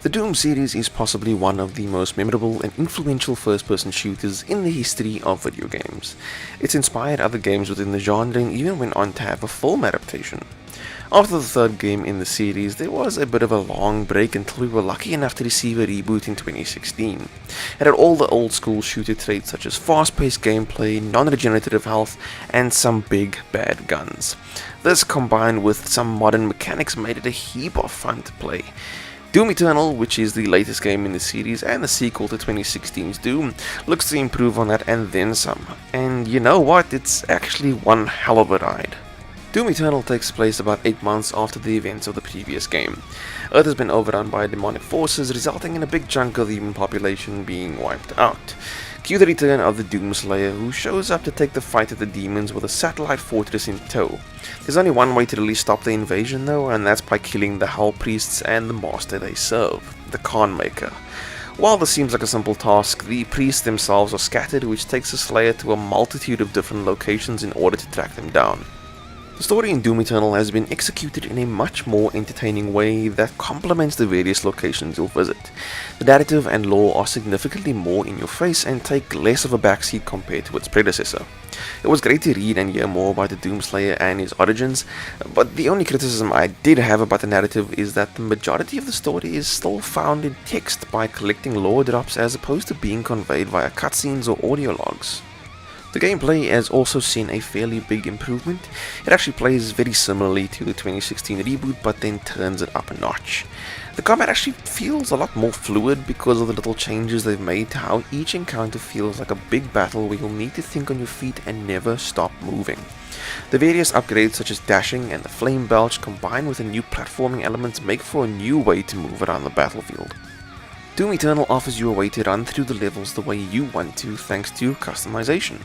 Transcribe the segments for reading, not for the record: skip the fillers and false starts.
The Doom series is possibly one of the most memorable and influential first-person shooters in the history of video games. It's inspired other games within the genre and even went on to have a film adaptation. After the third game in the series, there was a bit of a long break until we were lucky enough to receive a reboot in 2016. It had all the old school shooter traits such as fast-paced gameplay, non-regenerative health, and some big bad guns. This combined with some modern mechanics made it a heap of fun to play. Doom Eternal, which is the latest game in the series and the sequel to 2016's Doom, looks to improve on that and then some. And you know what, it's actually one hell of a ride. Doom Eternal takes place about 8 months after the events of the previous game. Earth has been overrun by demonic forces, resulting in a big chunk of the human population being wiped out. Cue the return of the Doomslayer, who shows up to take the fight to the demons with a satellite fortress in tow. There's only one way to really stop the invasion though, and that's by killing the Hell Priests and the master they serve, the Khan Maker. While this seems like a simple task, the priests themselves are scattered, which takes the Slayer to a multitude of different locations in order to track them down. The story in Doom Eternal has been executed in a much more entertaining way that complements the various locations you'll visit. The narrative and lore are significantly more in your face and take less of a backseat compared to its predecessor. It was great to read and hear more about the Doomslayer and his origins, but the only criticism I did have about the narrative is that the majority of the story is still found in text by collecting lore drops as opposed to being conveyed via cutscenes or audio logs. The gameplay has also seen a fairly big improvement. It actually plays very similarly to the 2016 reboot, but then turns it up a notch. The combat actually feels a lot more fluid because of the little changes they've made to how each encounter feels like a big battle where you'll need to think on your feet and never stop moving. The various upgrades such as dashing and the flame belch combined with the new platforming elements make for a new way to move around the battlefield. Doom Eternal offers you a way to run through the levels the way you want to thanks to customization.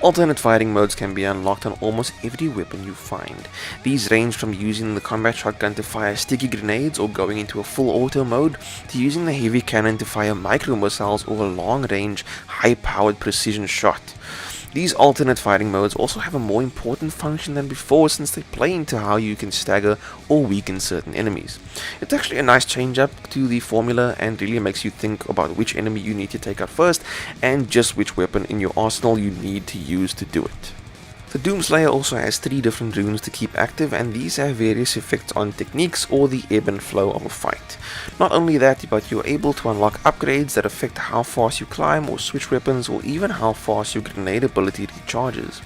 Alternate fighting modes can be unlocked on almost every weapon you find. These range from using the combat shotgun to fire sticky grenades or going into a full auto mode, to using the heavy cannon to fire micro missiles or a long range, high powered precision shot. These alternate fighting modes also have a more important function than before since they play into how you can stagger or weaken certain enemies. It's actually a nice change up to the formula and really makes you think about which enemy you need to take out first and just which weapon in your arsenal you need to use to do it. The Doomslayer also has 3 different runes to keep active, and these have various effects on techniques or the ebb and flow of a fight. Not only that, but you're able to unlock upgrades that affect how fast you climb or switch weapons, or even how fast your grenade ability recharges.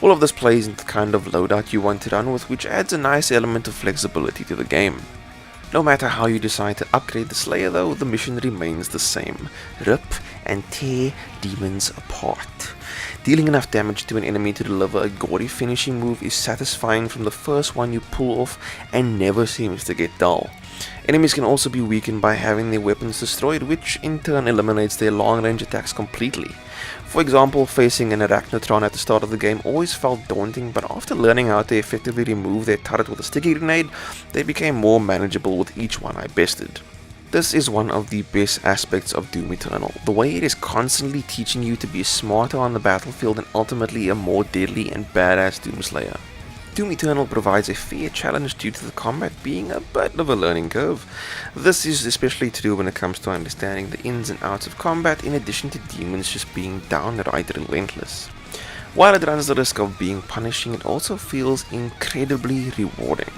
All of this plays into the kind of loadout you want to run with, which adds a nice element of flexibility to the game. No matter how you decide to upgrade the Slayer though, the mission remains the same. Rip and tear demons apart. Dealing enough damage to an enemy to deliver a gory finishing move is satisfying from the first one you pull off and never seems to get dull. Enemies can also be weakened by having their weapons destroyed, which in turn eliminates their long range attacks completely. For example, facing an Arachnotron at the start of the game always felt daunting, but after learning how to effectively remove their turret with a sticky grenade, they became more manageable with each one I bested. This is one of the best aspects of Doom Eternal, the way it is constantly teaching you to be smarter on the battlefield and ultimately a more deadly and badass Doomslayer. Doom Eternal provides a fair challenge due to the combat being a bit of a learning curve. This is especially true when it comes to understanding the ins and outs of combat, in addition to demons just being downright relentless. While it runs the risk of being punishing, it also feels incredibly rewarding.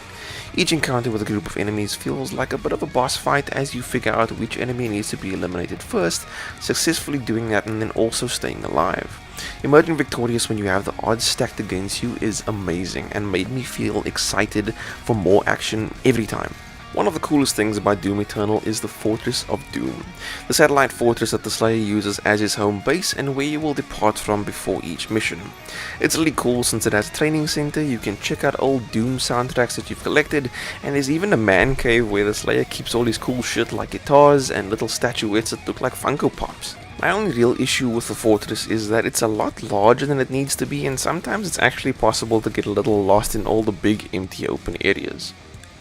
Each encounter with a group of enemies feels like a bit of a boss fight as you figure out which enemy needs to be eliminated first, successfully doing that and then also staying alive. Emerging victorious when you have the odds stacked against you is amazing and made me feel excited for more action every time. One of the coolest things about Doom Eternal is the Fortress of Doom, the satellite fortress that the Slayer uses as his home base and where you will depart from before each mission. It's really cool since it has a training center, you can check out old Doom soundtracks that you've collected, and there's even a man cave where the Slayer keeps all his cool shit like guitars and little statuettes that look like Funko Pops. My only real issue with the fortress is that it's a lot larger than it needs to be, and sometimes it's actually possible to get a little lost in all the big empty open areas.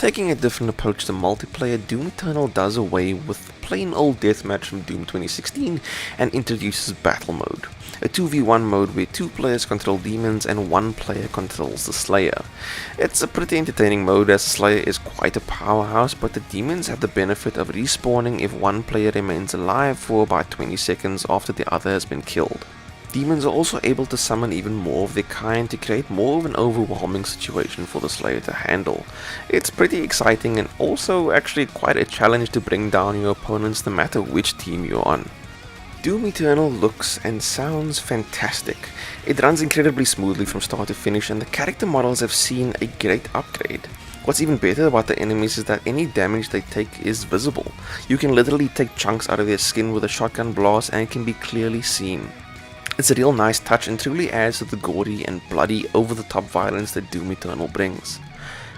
Taking a different approach to multiplayer, Doom Eternal does away with plain old deathmatch from Doom 2016 and introduces battle mode. A 2v1 mode where 2 players control demons and 1 player controls the Slayer. It's a pretty entertaining mode as the Slayer is quite a powerhouse, but the demons have the benefit of respawning if 1 player remains alive for about 20 seconds after the other has been killed. Demons are also able to summon even more of their kind to create more of an overwhelming situation for the Slayer to handle. It's pretty exciting and also actually quite a challenge to bring down your opponents no matter which team you're on. Doom Eternal looks and sounds fantastic. It runs incredibly smoothly from start to finish, and the character models have seen a great upgrade. What's even better about the enemies is that any damage they take is visible. You can literally take chunks out of their skin with a shotgun blast and it can be clearly seen. It's a real nice touch and truly adds to the gory and bloody over-the-top violence that Doom Eternal brings.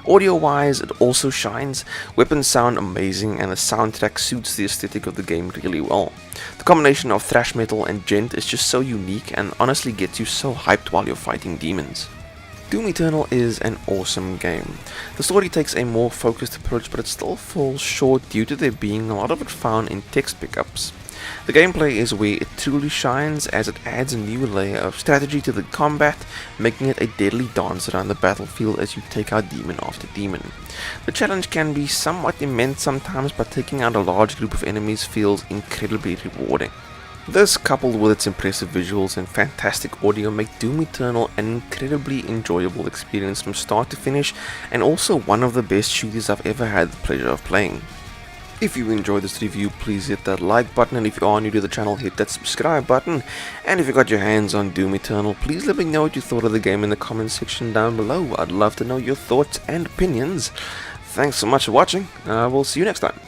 Audio-wise, it also shines. Weapons sound amazing and the soundtrack suits the aesthetic of the game really well. The combination of thrash metal and gent is just so unique and honestly gets you so hyped while you're fighting demons. Doom Eternal is an awesome game. The story takes a more focused approach, but it still falls short due to there being a lot of it found in text pickups. The gameplay is where it truly shines, as it adds a new layer of strategy to the combat, making it a deadly dance around the battlefield as you take out demon after demon. The challenge can be somewhat immense sometimes, but taking out a large group of enemies feels incredibly rewarding. This, coupled with its impressive visuals and fantastic audio, make Doom Eternal an incredibly enjoyable experience from start to finish, and also one of the best shooters I've ever had the pleasure of playing. If you enjoyed this review, please hit that like button, and if you are new to the channel, hit that subscribe button. And if you got your hands on Doom Eternal, please let me know what you thought of the game in the comments section down below. I'd love to know your thoughts and opinions. Thanks so much for watching, and I will see you next time.